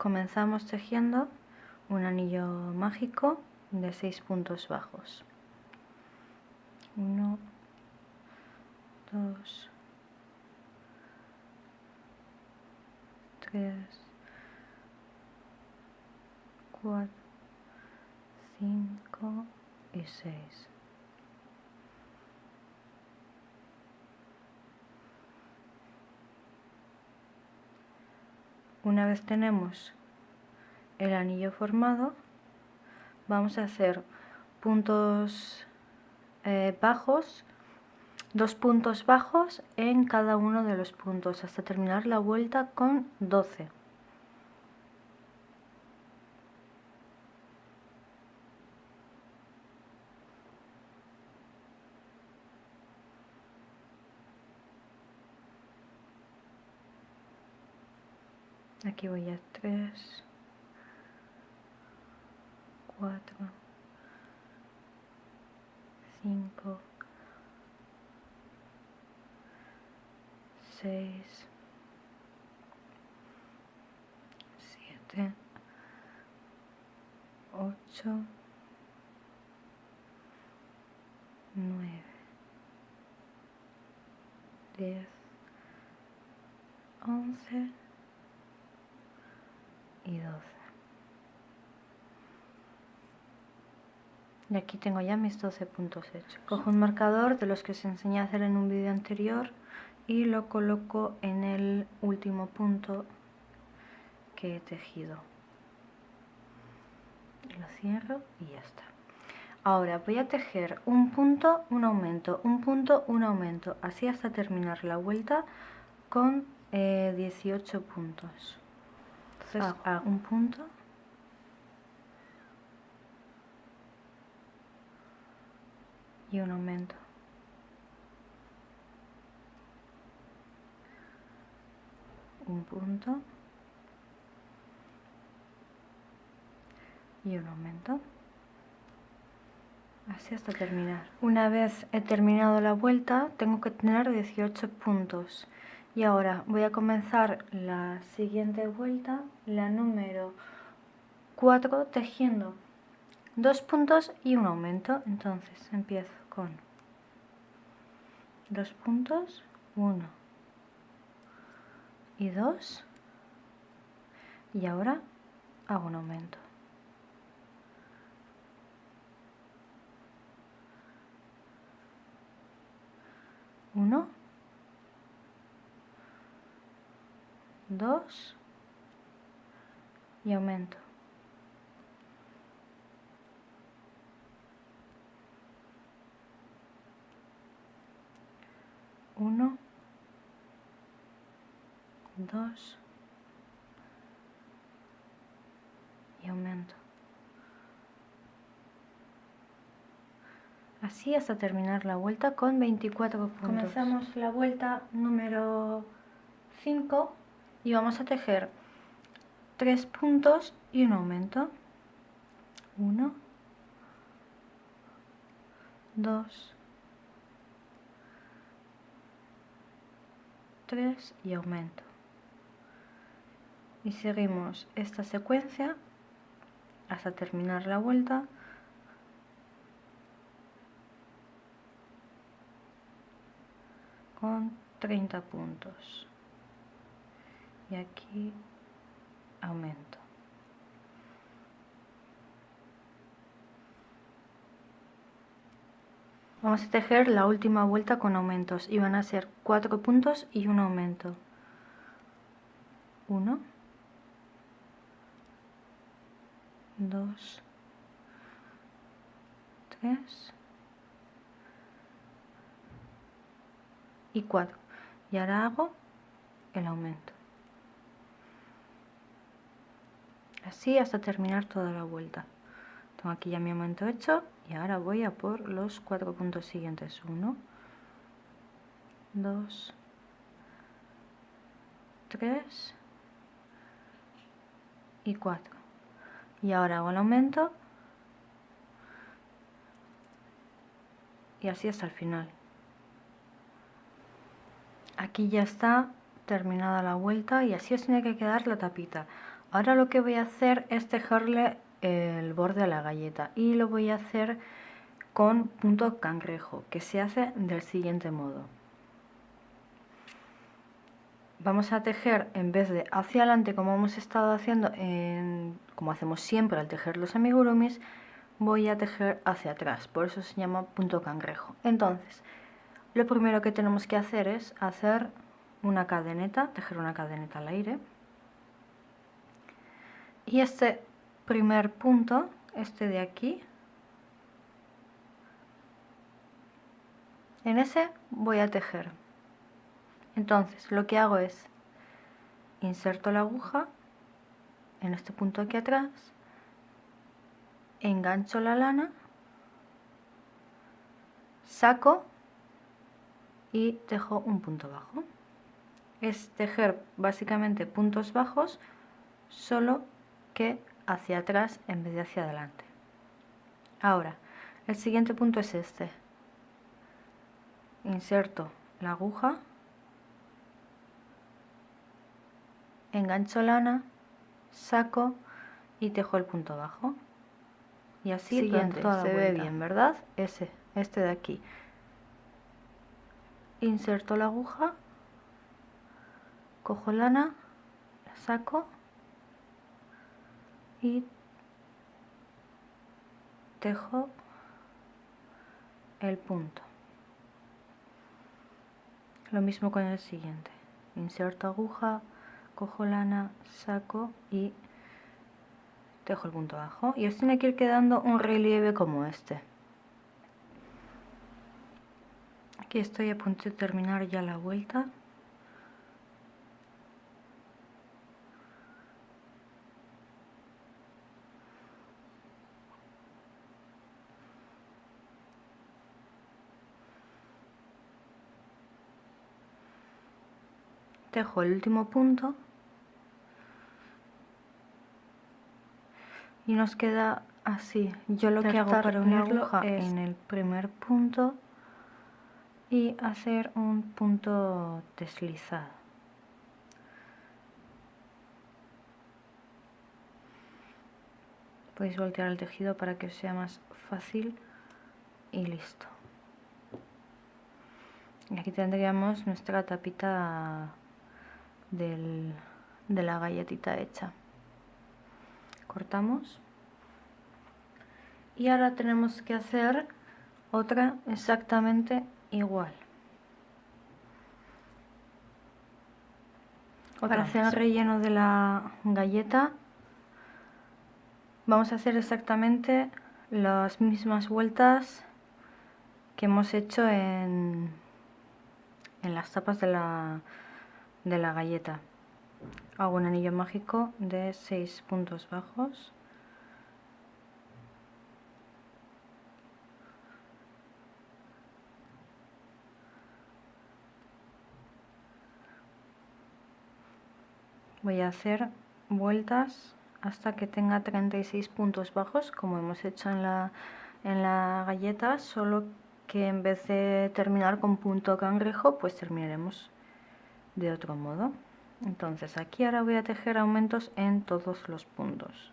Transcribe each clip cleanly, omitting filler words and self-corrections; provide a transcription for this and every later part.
comenzamos tejiendo un anillo mágico de 6 puntos bajos. 1, 2, 3, 4, 5 y 6. Una vez tenemos el anillo formado, vamos a hacer puntos bajos, 2 puntos bajos en cada uno de los puntos hasta terminar la vuelta con 12. Aquí voy a 3, 4, 5, 6, 7, 8, 9, 10, 11 y 12. Y aquí tengo ya mis 12 puntos hechos. Cojo un marcador de los que os enseñé a hacer en un vídeo anterior y lo coloco en el último punto que he tejido. Lo cierro y ya está. Ahora voy a tejer un punto, un aumento, un punto, un aumento, así hasta terminar la vuelta con 18 puntos. Entonces hago un punto, y un aumento, un punto y un aumento, así hasta terminar. Una vez he terminado la vuelta tengo que tener 18 puntos y ahora voy a comenzar la siguiente vuelta, la número 4, tejiendo 2 puntos y un aumento. Entonces empiezo con 2 puntos, 1 y 2, y ahora hago un aumento. Uno, 2 y aumento. Uno, 2 y aumento. Así hasta terminar la vuelta con 24 puntos. Comenzamos la vuelta número 5 y vamos a tejer 3 puntos y un aumento. 1, 2, 3 y aumento. Y seguimos esta secuencia hasta terminar la vuelta con 30 puntos. Y aquí aumento. Vamos a tejer la última vuelta con aumentos y van a ser 4 puntos y un aumento. 1, 2, 3 y 4. Y ahora hago el aumento. Así hasta terminar toda la vuelta. Tengo aquí ya mi aumento hecho y ahora voy a por los 4 puntos siguientes. 1, 2, 3 y 4. Y ahora hago el aumento y así hasta el final. Aquí ya está terminada la vuelta y así os tiene que quedar la tapita. Ahora lo que voy a hacer es tejerle el borde a la galleta y lo voy a hacer con punto cangrejo, que se hace del siguiente modo. Vamos a tejer, en vez de hacia adelante como hemos estado haciendo, como hacemos siempre al tejer los amigurumis, voy a tejer hacia atrás, por eso se llama punto cangrejo. Entonces, lo primero que tenemos que hacer es hacer una cadeneta, tejer una cadeneta al aire. Y este primer punto, este de aquí, en ese voy a tejer. Entonces lo que hago es inserto la aguja en este punto aquí atrás, engancho la lana, saco y tejo un punto bajo. Es tejer básicamente puntos bajos, solo que hacia atrás en vez de hacia adelante. Ahora, el siguiente punto es este. Inserto la aguja, engancho lana, saco y tejo el punto bajo. Y así siguiente, toda se ve bien, ¿verdad? Este de aquí. Inserto la aguja, cojo lana, la saco y tejo el punto. Lo mismo con el siguiente. Inserto aguja, cojo lana, saco y tejo el punto abajo. Y os tiene que ir quedando un relieve como este. Aquí estoy a punto de terminar ya la vuelta. Tejo el último punto y nos queda así. Yo lo que hago para unirlo es en el primer punto y hacer un punto deslizado. Podéis voltear el tejido para que os sea más fácil y listo. Y aquí tendríamos nuestra tapita de la galletita hecha. Cortamos y ahora tenemos que hacer otra exactamente igual. Para hacer el relleno de la galleta vamos a hacer exactamente las mismas vueltas que hemos hecho en las tapas de la galleta. Hago un anillo mágico de 6 puntos bajos. Voy a hacer vueltas hasta que tenga 36 puntos bajos, como hemos hecho en la galleta, solo que en vez de terminar con punto cangrejo, pues terminaremos de otro modo. Entonces aquí ahora voy a tejer aumentos en todos los puntos.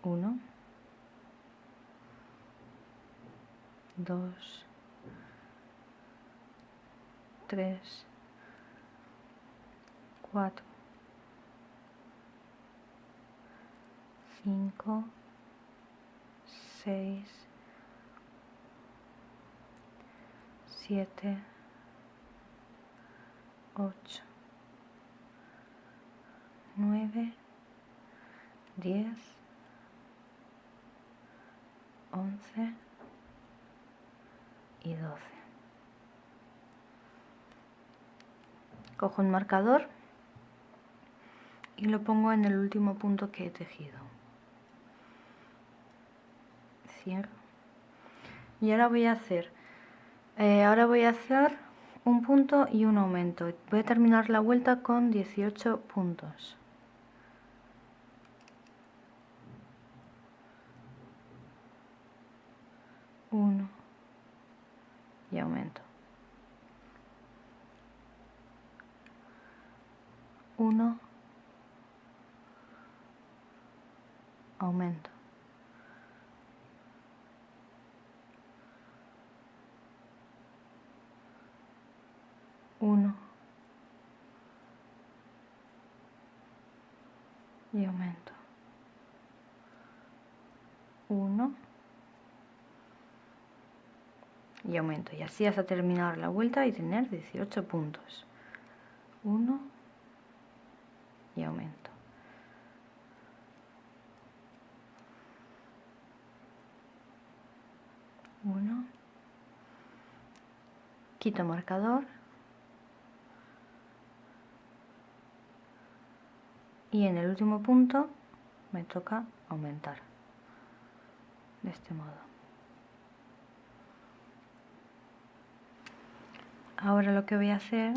1, 2, 3, 4, 5, 6, 7, 8, 9, 10, 11 y 12. Cojo un marcador y lo pongo en el último punto que he tejido. Cierro. Y ahora voy a hacer un punto y un aumento. Voy a terminar la vuelta con 18 puntos. 1 y aumento. 1, aumento. Uno y aumento. 1 y aumento. Y así hasta terminar la vuelta y tener 18 puntos. 1 y aumento. 1. Quito marcador. Y en el último punto me toca aumentar. De este modo. Ahora lo que voy a hacer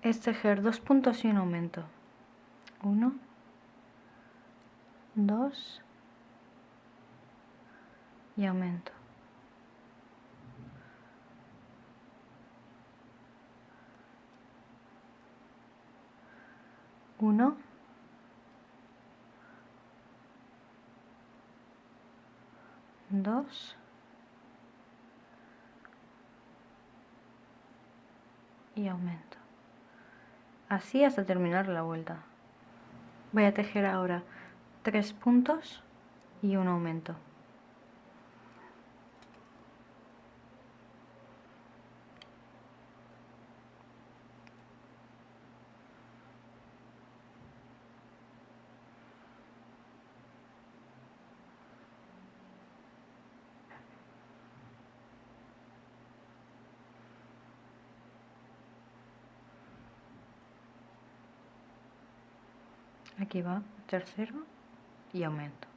es tejer 2 puntos y un aumento. 1, 2 y aumento. 1, 2 y aumento. Así hasta terminar la vuelta. Voy a tejer ahora 3 puntos y un aumento. Aquí va tercero y aumento.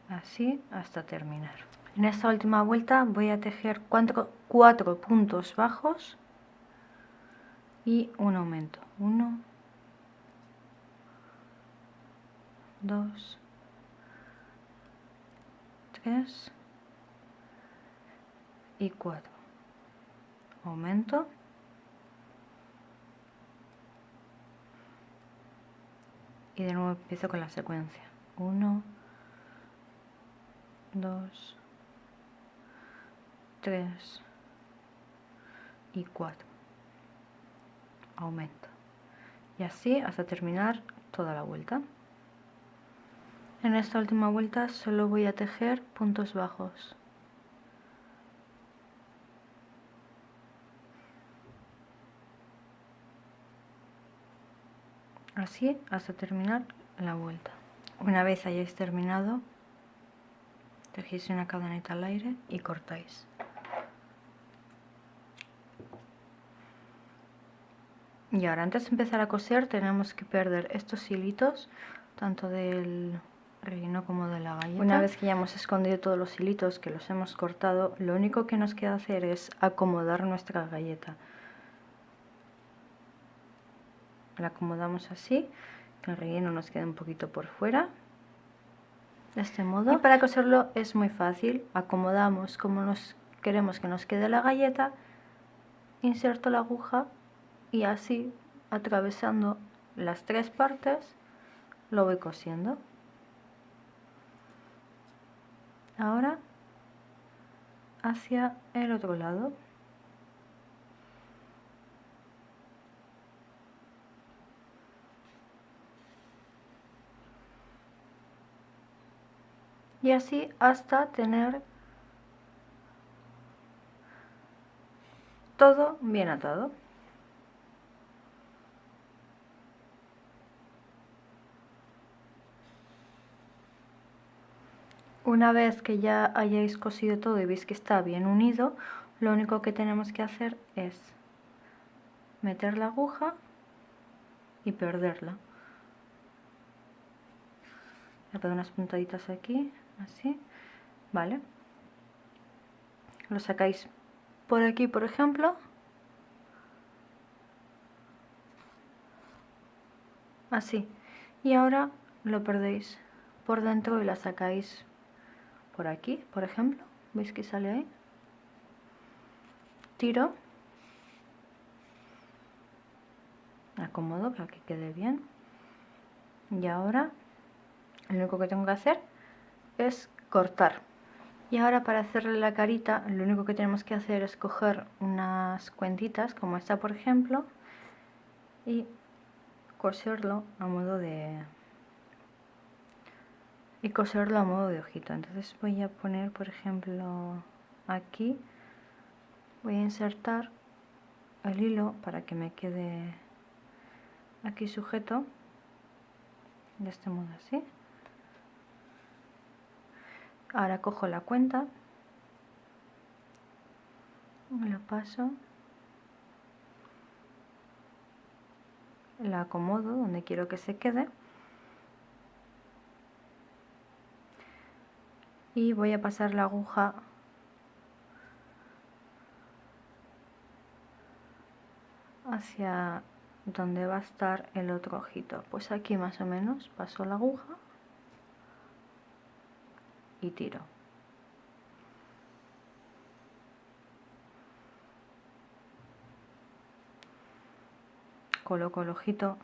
Así hasta terminar. En esta última vuelta voy a tejer 4 puntos bajos y un aumento. 1, 2, 3 y 4. Aumento. Y de nuevo empiezo con la secuencia. 1, 2, 3 y 4. Aumento. Y así hasta terminar toda la vuelta. En esta última vuelta solo voy a tejer puntos bajos. Así hasta terminar la vuelta. Una vez hayáis terminado, tejéis una cadeneta al aire y cortáis. Y ahora antes de empezar a coser tenemos que perder estos hilitos, tanto del relleno como de la galleta. Una vez que ya hemos escondido todos los hilitos que los hemos cortado, lo único que nos queda hacer es acomodar nuestra galleta. La acomodamos así, que el relleno nos quede un poquito por fuera, de este modo. Y para coserlo es muy fácil, acomodamos como nos queremos que nos quede la galleta, inserto la aguja y así, atravesando las 3 partes, lo voy cosiendo. Ahora hacia el otro lado. Y así hasta tener todo bien atado. Una vez que ya hayáis cosido todo y veis que está bien unido, lo único que tenemos que hacer es meter la aguja y perderla. Le pongo unas puntaditas aquí, así, vale. Lo sacáis por aquí, por ejemplo, así, y ahora lo perdéis por dentro y la sacáis por aquí, por ejemplo, veis que sale ahí, tiro, la acomodo para que quede bien. Y ahora lo único que tengo que hacer es cortar. Y ahora para hacerle la carita, lo único que tenemos que hacer es coger unas cuentitas, como esta por ejemplo, y coserlo a modo de ojito. Entonces voy a poner, por ejemplo, aquí, voy a insertar el hilo para que me quede aquí sujeto, de este modo así. Ahora cojo la cuenta, lo paso, la acomodo donde quiero que se quede y voy a pasar la aguja hacia donde va a estar el otro ojito. Pues aquí más o menos paso la aguja y tiro. Coloco el ojito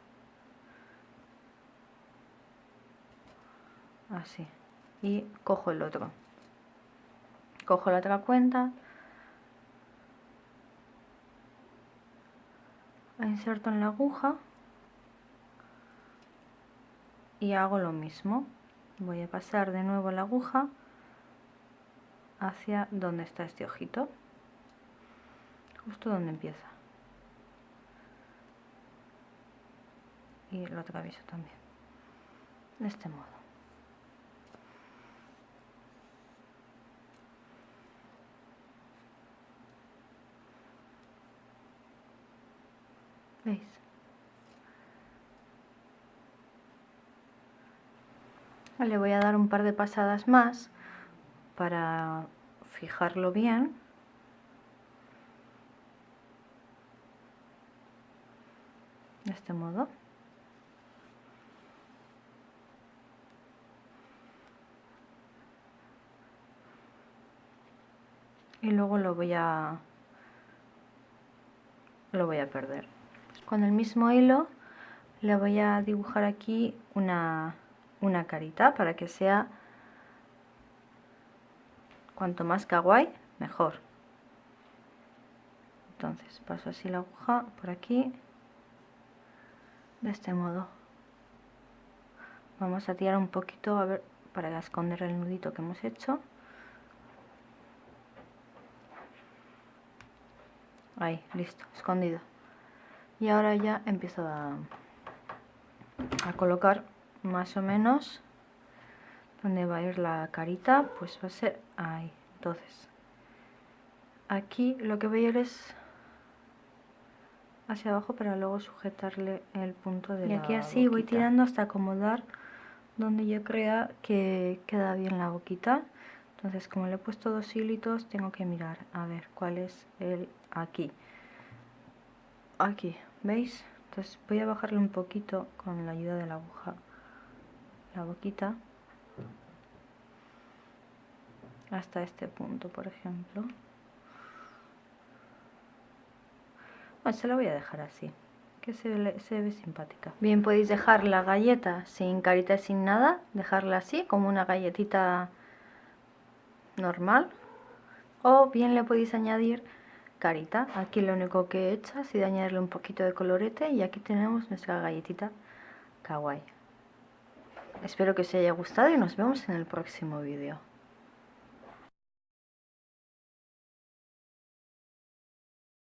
así y cojo el otro. Cojo la otra cuenta, la inserto en la aguja y hago lo mismo. Voy a pasar de nuevo la aguja hacia donde está este ojito, justo donde empieza. Y lo atravieso también, de este modo. ¿Veis? Le voy a dar un par de pasadas más para fijarlo bien. De este modo. Y luego lo voy a perder. Con el mismo hilo le voy a dibujar aquí una carita para que sea cuanto más kawaii mejor. Entonces paso así la aguja por aquí, de este modo. Vamos a tirar un poquito a ver para esconder el nudito que hemos hecho. Ahí, listo, escondido. Y ahora ya empiezo a colocar más o menos donde va a ir la carita, pues va a ser ahí. Entonces, aquí lo que voy a ir es hacia abajo para luego sujetarle el punto de la boquita. Y aquí así voy tirando hasta acomodar donde yo crea que queda bien la boquita. Entonces, como le he puesto dos hilitos, tengo que mirar a ver cuál es el aquí. Aquí, ¿veis? Entonces voy a bajarle un poquito con la ayuda de la aguja la boquita hasta este punto, por ejemplo. Bueno, se la voy a dejar así, que se ve simpática. Bien, podéis dejar la galleta sin carita, sin nada, dejarla así, como una galletita normal, o bien le podéis añadir carita. Aquí lo único que he hecho ha sido añadirle un poquito de colorete y aquí tenemos nuestra galletita kawaii. Espero que os haya gustado y nos vemos en el próximo vídeo.